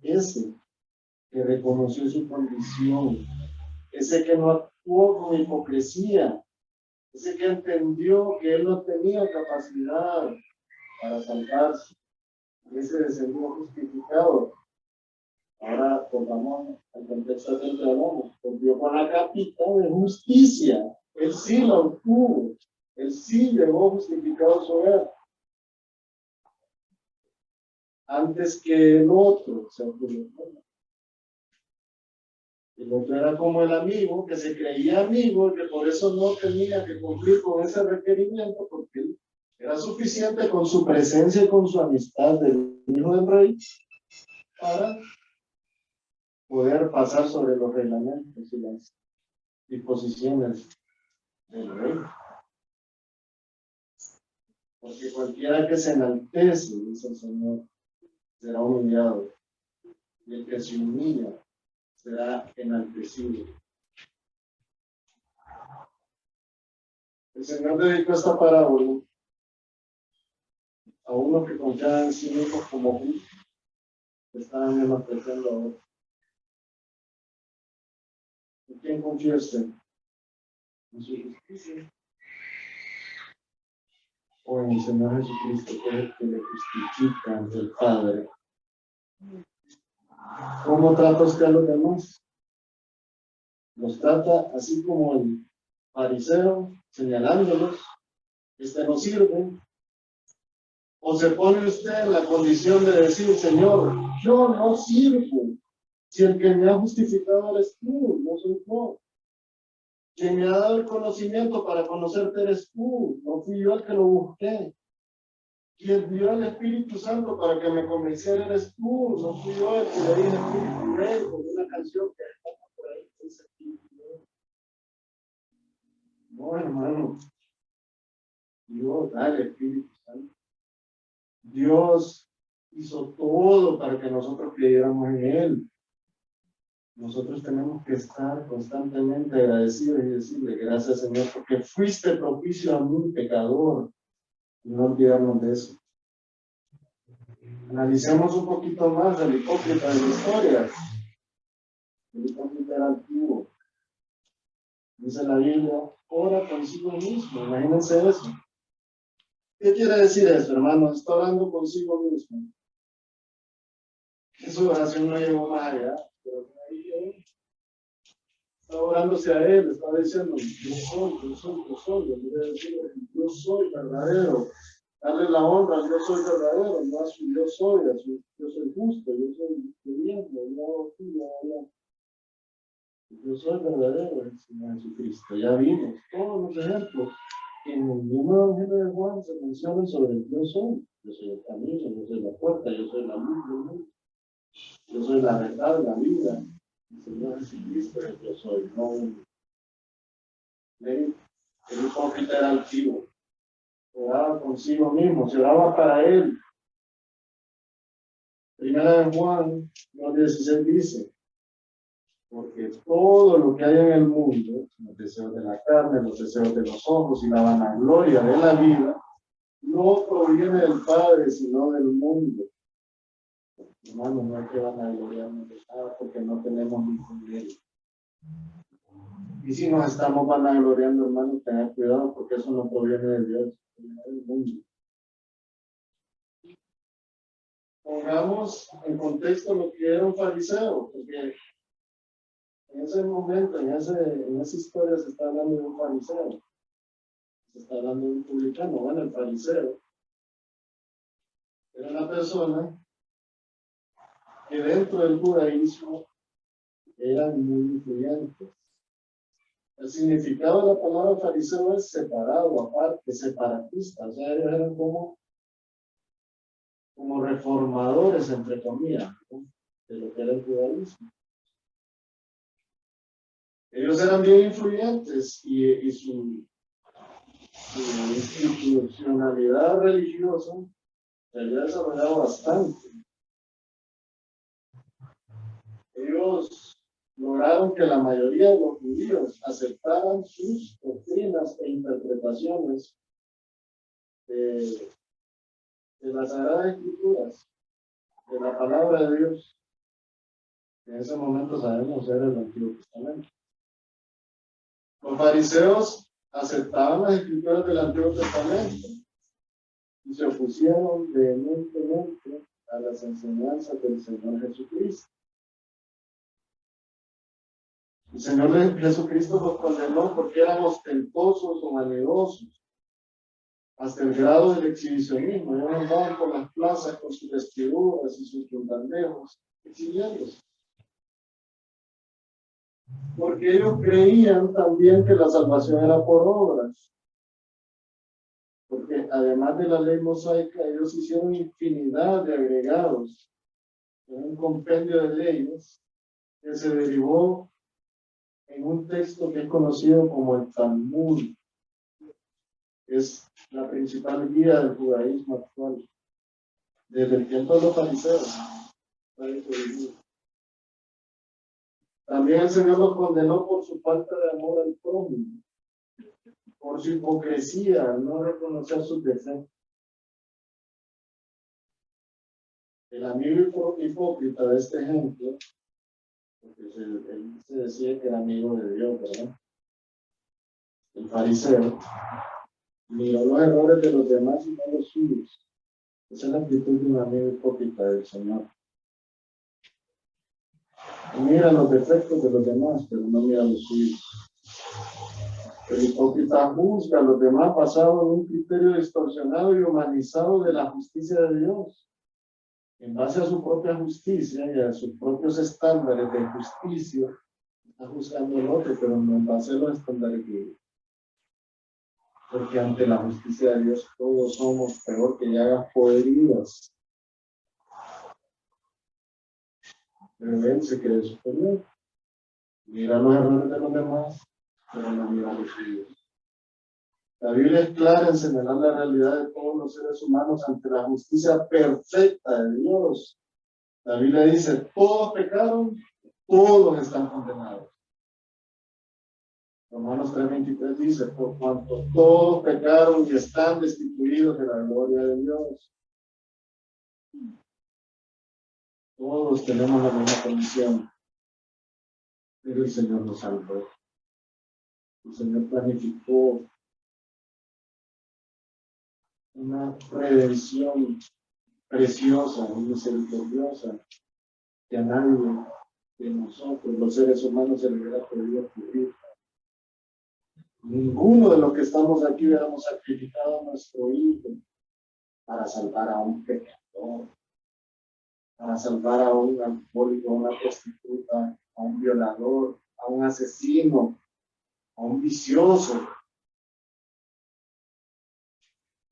Ese que reconoció su condición. Ese que no actuó con hipocresía. Ese que entendió que él no tenía capacidad para salvarse. Ese descendió justificado. Ahora volvamos al contexto del que hablamos. Cumplió con la capita de justicia. Él sí la obtuvo. Él sí llegó justificado a su hogar. Antes que el otro se obtuvo. El otro era como el amigo, que se creía amigo y que por eso no tenía que cumplir con ese requerimiento, porque él era suficiente con su presencia y con su amistad del hijo del rey para poder pasar sobre los reglamentos y las disposiciones del rey. Porque cualquiera que se enaltece, dice el Señor, será humillado, y el que se humilla será enaltecido. El Señor dedicó esta parábola a uno que confiaba en sí mismo como justo, que estaban menospreciando a otro. ¿En quién confía usted? ¿En su justicia? ¿O en el Señor Jesucristo, que es el que le justifica ante el Padre? ¿Cómo trata usted a los demás? ¿Los trata así como el fariseo, señalándolos? Este no sirve. ¿O se pone usted en la condición de decir: Señor, yo no sirvo? Si el que me ha justificado eres tú, no soy yo. Quien me ha dado el conocimiento para conocerte eres tú, no fui yo el que lo busqué. Quien dio el Espíritu Santo para que me convenciera eres tú, no fui yo el que le dije Espíritu Rey, con una canción que está por ahí, dice Espíritu Rey. No, hermano, Dios da el Espíritu Santo. Dios hizo todo para que nosotros creyéramos en Él. Nosotros tenemos que estar constantemente agradecidos y decirle: gracias, Señor, porque fuiste propicio a mí, pecador. Y no olvidarnos de eso. Analicemos un poquito más del hipócrita de la historia. El hipócrita era antiguo. Dice la Biblia: ora consigo mismo. Imagínense eso. ¿Qué quiere decir eso, hermano? Está orando consigo mismo. Que su oración no llegó más allá, pero ahí está orándose a él, está diciendo: yo soy, yo soy, yo soy. Yo soy verdadero. darle la honra al yo soy verdadero, no a su yo soy, a su yo soy justo, yo soy creyente, yo hago aquí, yo hago allá. Yo soy verdadero, el Señor Jesucristo. Ya vimos todos los ejemplos. En el mismo Evangelio de Juan se menciona sobre el yo soy. Yo soy el camino, yo soy la puerta, yo soy la luz del mundo. Yo soy la verdad, la vida. El Señor Jesucristo es el yo soy, no un. El hipócrita era altivo. Oraba consigo mismo, se oraba para él. Primera de Juan 1:16 dice, porque todo lo que hay en el mundo, los deseos de la carne, los deseos de los ojos y la vanagloria de la vida, no proviene del Padre, sino del mundo. Hermano, no hay que vanagloriarnos de nada porque no tenemos ningún bien. Y si nos estamos vanagloriando, hermano, tengan cuidado porque eso no proviene de Dios, proviene del mundo. Pongamos en contexto lo que era un fariseo, porque en ese momento, en esa historia se está hablando de un fariseo, se está hablando de un publicano. Bueno, el fariseo era una persona que dentro del judaísmo eran muy influyentes. El significado de la palabra fariseo es separado, aparte, separatista. O sea, ellos eran como reformadores, entre comillas, ¿no?, de lo que era el judaísmo. Ellos eran bien influyentes y su institucionalidad religiosa se había desarrollado bastante. Ellos lograron que la mayoría de los judíos aceptaran sus doctrinas e interpretaciones de las Sagradas Escrituras, de la palabra de Dios. En ese momento sabemos era el Antiguo Testamento. Los fariseos aceptaban las escrituras del Antiguo Testamento y se opusieron vehementemente a las enseñanzas del Señor Jesucristo. El Señor Jesucristo los condenó porque eran ostentosos o vanidosos, hasta el grado del exhibicionismo. Ellos andaban por las plazas con sus vestiduras y sus fundandejos, exhibiéndose. Porque ellos creían también que la salvación era por obras. Porque además de la ley mosaica, ellos hicieron infinidad de agregados en un compendio de leyes que se derivó en un texto que es conocido como el Talmud. Es la principal guía del judaísmo actual, desde el tiempo de los fariseos. También el Señor los condenó por su falta de amor al prójimo, por su hipocresía, al no reconocer sus defectos. El amigo hipócrita de este ejemplo, porque él se decía que era amigo de Dios, ¿verdad? El fariseo miró los errores de los demás y no los suyos. Esa es la actitud de un amigo hipócrita del Señor. Mira los defectos de los demás, pero no mira los suyos. El hipócrita juzga a los demás basado en un criterio distorsionado y humanizado de la justicia de Dios. En base a su propia justicia y a sus propios estándares de justicia, está juzgando al otro, pero no en base a los estándares de Dios. Porque ante la justicia de Dios todos somos peor que llagas podridas. Pero él se cree superior. Mira los errores de los demás, pero no mira los suyos. La Biblia es clara en señalar la realidad de todos los seres humanos ante la justicia perfecta de Dios. La Biblia dice, todos pecaron, todos están condenados. Romanos 3:23 dice, por cuanto todos pecaron y están destituidos de la gloria de Dios. Todos tenemos la misma condición, pero el Señor nos salvó. El Señor planificó una redención preciosa y misericordiosa que a nadie de nosotros, los seres humanos, se le hubiera podido ocurrir. Ninguno de los que estamos aquí hubiéramos sacrificado a nuestro hijo para salvar a un pecador, para salvar a un alcohólico, a una prostituta, a un violador, a un asesino, a un vicioso.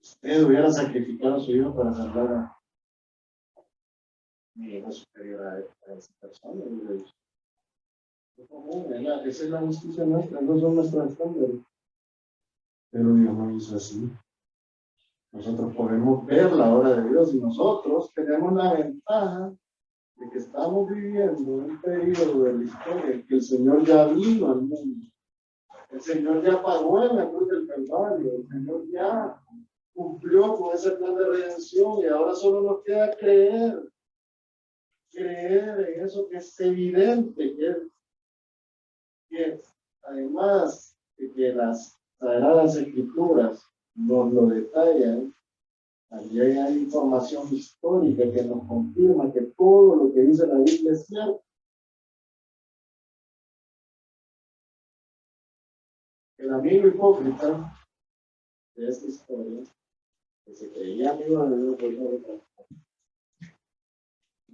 Usted hubiera sacrificado a su hijo para salvar a mi hijo superior a esa persona. Es común, ¿verdad? Esa es la justicia nuestra, no son nuestros estándares. Pero Dios no hizo así. Nosotros podemos ver la obra de Dios y nosotros tenemos la ventaja de que estamos viviendo un periodo de la historia en que el Señor ya vino al mundo. El Señor ya pagó en la cruz del Calvario. El Señor ya cumplió con ese plan de redención y ahora solo nos queda creer. Creer en eso que es evidente, que además de que las Sagradas Escrituras nos lo detallan, también hay información histórica que nos confirma que todo lo que dice la Biblia es cierto. El amigo hipócrita de esta historia, que se creía amigo de Dios, por favor,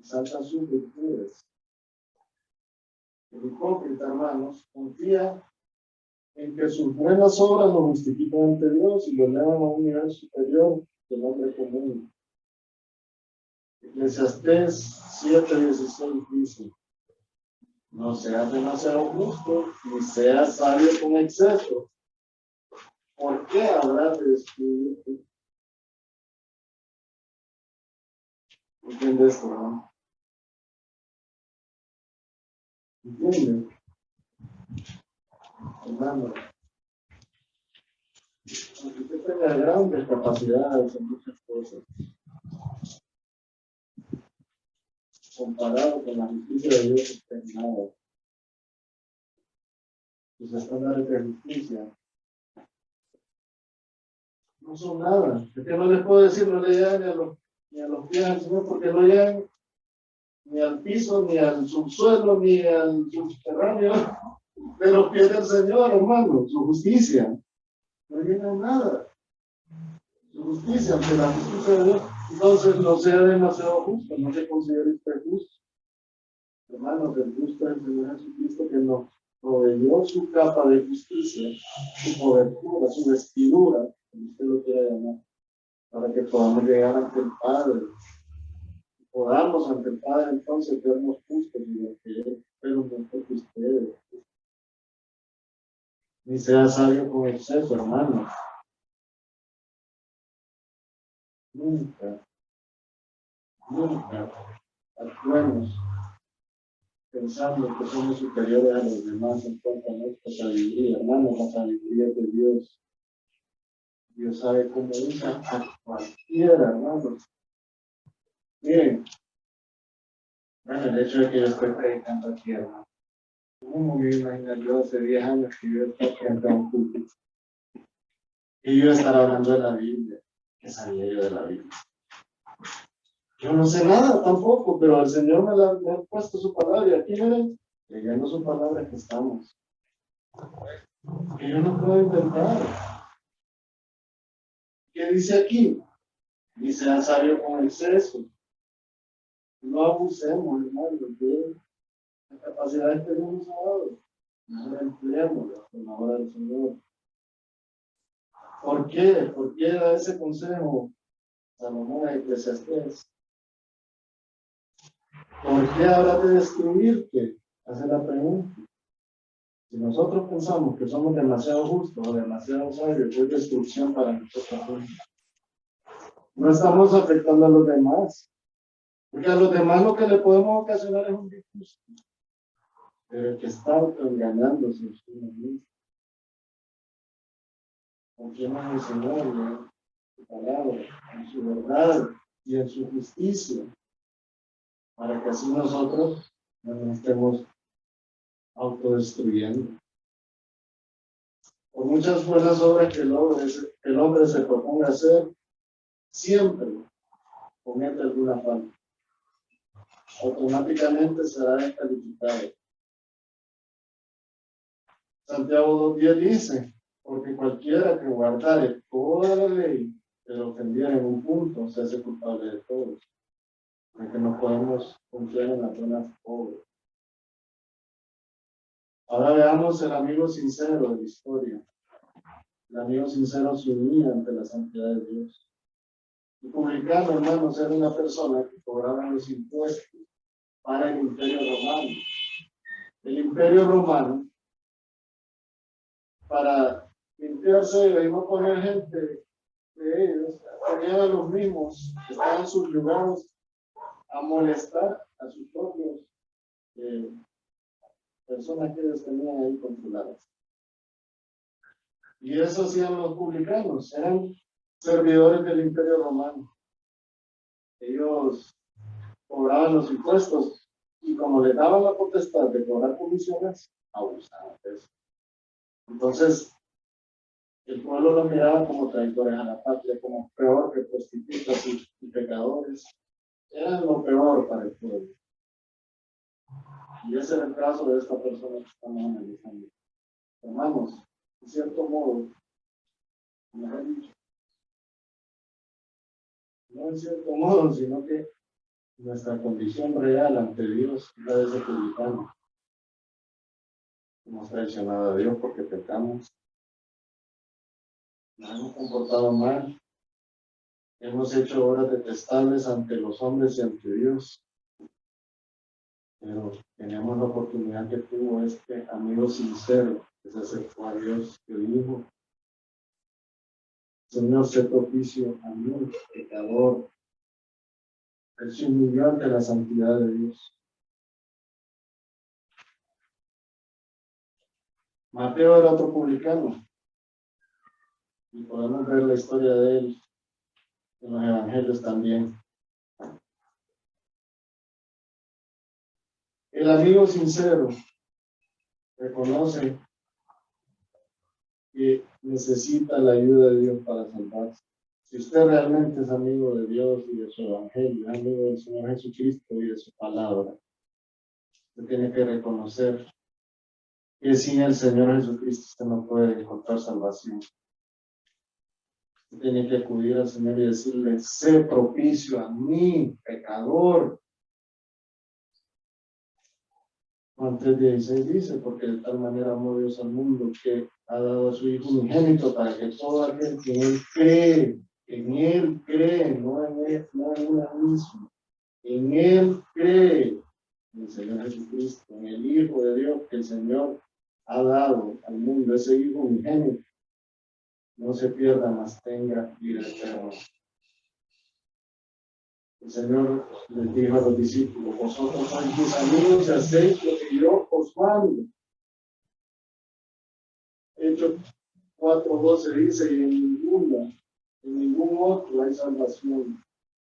salta sus virtudes. El hipócrita, hermanos, confía en que sus buenas obras lo justifican ante Dios y lo elevan a un nivel superior del hombre común. Eclesiastés 7:16 dice: no seas demasiado justo, ni seas sabio con exceso. ¿Por qué habrás de destruirte? ¿Entiendes esto, no? ¿Entiendes? Hermano, aunque usted tenga grandes capacidades en muchas cosas, comparado con la justicia de Dios, usted es nada. Sus estándares de justicia no son nada. Es que no les puedo decir, no le llegan ni a los pies al Señor, porque no llegan ni al piso, ni al subsuelo, ni al subterráneo de los pies del Señor, hermano. Su justicia no llega a nada. Su justicia, ante la justicia de Dios. Entonces no sea demasiado justo, no se considere usted justo. Hermanos, el justo es el Señor Jesucristo, que nos proveyó su capa de justicia, su cobertura, su vestidura, como usted lo quiera llamar, para que podamos llegar ante el Padre. Podamos ante el Padre entonces vernos justos y lo que Él, pero no porque ustedes. Ni sea sabio con exceso, hermanos. Nunca actuemos pensando que somos superiores a los demás en cuanto a nuestra sabiduría. Hermanos, la sabiduría de Dios. Dios sabe cómo usa a cualquiera, hermanos. Miren, bueno, el hecho de que yo estoy predicando aquí, hermano. ¿Cómo me imagino yo hace 10 años que yo estaba frente a un púlpito? Y yo estaba hablando de la Biblia. ¿Qué sabía yo de la Biblia? Yo no sé nada tampoco, pero el Señor me ha puesto su palabra y aquí miren, leyendo su palabra que estamos. Que yo no puedo inventar. ¿Qué dice aquí? Dice: sean sabios con exceso. No abusemos, hermano, de las capacidades que Dios nos ha dado. No empleémoslas con la obra del Señor. ¿Por qué? ¿Por qué da ese consejo Salomón a Eclesiastés? ¿Por qué habrá de destruirte? Hace la pregunta. Si nosotros pensamos que somos demasiado justos o demasiado sabios, es destrucción para nosotros. No estamos afectando a los demás. Porque a los demás lo que le podemos ocasionar es un disgusto. Pero el que está autoengañándose en su mismo. Confiemos en el Señor, en su palabra, en su verdad y en su justicia, para que así nosotros no nos estemos autodestruyendo. Por muchas buenas obras que el hombre se proponga hacer, siempre comete alguna falta. Automáticamente será descalificado. Santiago 2:10 dice: porque cualquiera que guardare toda la ley, pero ofendida en un punto se hace culpable de todo. Porque no podemos confiar en las buenas obras. Ahora veamos el amigo sincero de la historia. El amigo sincero se unía ante la santidad de Dios. Y publicano, hermanos, era una persona que cobraba los impuestos para el Imperio Romano. El Imperio Romano, para limpiarse y no poner gente de ellos, tenían a los mismos que estaban subyugados a molestar a sus propios personas que ellos tenían ahí controladas. Y eso hacían los publicanos, eran servidores del Imperio Romano. Ellos cobraban los impuestos y como les daban la potestad de cobrar comisiones, abusaban de eso. Entonces, el pueblo los miraba como traidores a la patria, como peor que prostitutas y pecadores. Eran lo peor para el pueblo. Y ese era el caso de esta persona que estamos analizando. Hermanos, de cierto modo, como he dicho, no en cierto modo, sino que nuestra condición real ante Dios es la de ese publicano. Hemos traicionado a Dios porque pecamos, nos hemos comportado mal, hemos hecho obras detestables ante los hombres y ante Dios. Pero tenemos la oportunidad que tuvo este amigo sincero que se acercó a Dios, que dijo: Señor, sé propicio a mí, pecador. Él se humilló ante la santidad de Dios. Mateo era otro publicano, y podemos ver la historia de él en los evangelios también. El amigo sincero reconoce que necesita la ayuda de Dios para salvarse. Si usted realmente es amigo de Dios y de su evangelio, amigo del Señor Jesucristo y de su palabra, usted tiene que reconocer que sin el Señor Jesucristo usted no puede encontrar salvación. Usted tiene que acudir al Señor y decirle: sé propicio a mí, pecador. Juan 3:16 dice: porque de tal manera amó Dios al mundo que ha dado a su Hijo unigénito para que todo aquel que en Él cree, no en Él, no en una misma, en Él cree, en el Señor Jesucristo, en el Hijo de Dios que el Señor ha dado al mundo, ese Hijo unigénito, no se pierda, mas tenga vida eterna. El Señor les dijo a los discípulos: vosotros sois mis amigos y hacéis lo que yo os mando. Hechos 4:12 dice: y en ningún otro hay salvación,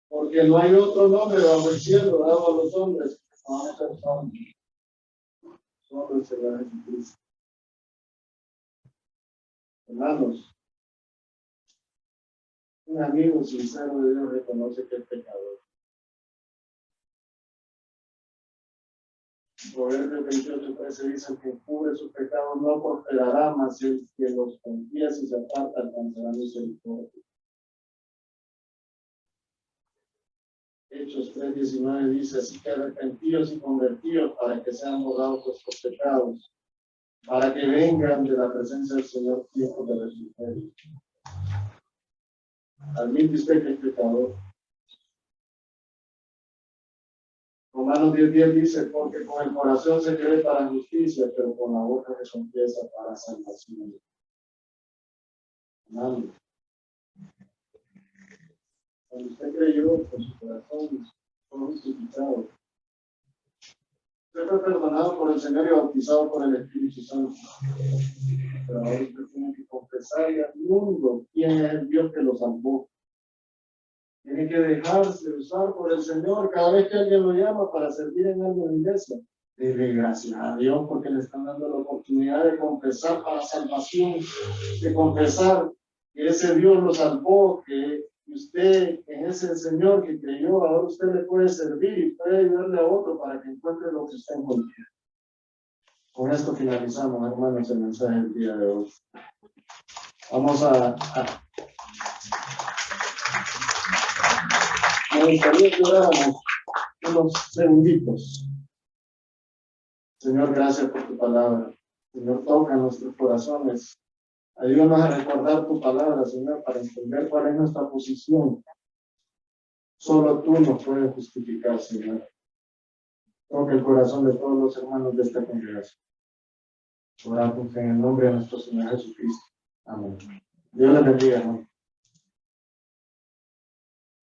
porque no hay otro nombre bajo el cielo dado a los hombres que no han ser salvos. Solo el Señor Jesucristo. Hermanos, un amigo sincero de Dios reconoce que es pecador. Proverbios 28:13 dice: que cubre sus pecados no prosperará, mas el que los confiesa y se aparta alcanzará misericordia. Hechos 3:19 dice: así que arrepentíos y convertíos para que sean borrados vuestros pecados, para que vengan de la presencia del Señor tiempos de refrigerio. Admite usted que es pecador. Romanos 10:10 dice: porque con el corazón se cree para justicia, pero con la boca se confiesa para salvación. Hermano, cuando usted creyó por su corazón, fue justificado. Usted fue perdonado por el Señor y bautizado por el Espíritu Santo. Pero ahora usted tiene que confesarle al mundo quién es el Dios que lo salvó. Tiene que dejarse usar por el Señor cada vez que alguien lo llama para servir en algo de la iglesia. Dele gracias a Dios porque le están dando la oportunidad de confesar para salvación, de confesar que ese Dios lo salvó, que usted en ese Señor que creyó, ahora usted le puede servir y puede ayudarle a otro para que encuentre lo que usted encontró. Con esto finalizamos, hermanos, el mensaje del día de hoy. Vamos a Me gustaría que oráramos unos segunditos. Señor, gracias por tu palabra. Señor, toca nuestros corazones. Ayúdanos a recordar tu palabra, Señor, para entender cuál es nuestra posición. Solo tú nos puedes justificar, Señor. Toca el corazón de todos los hermanos de esta congregación. Oramos en el nombre de nuestro Señor Jesucristo. Amén. Dios les bendiga, hermano.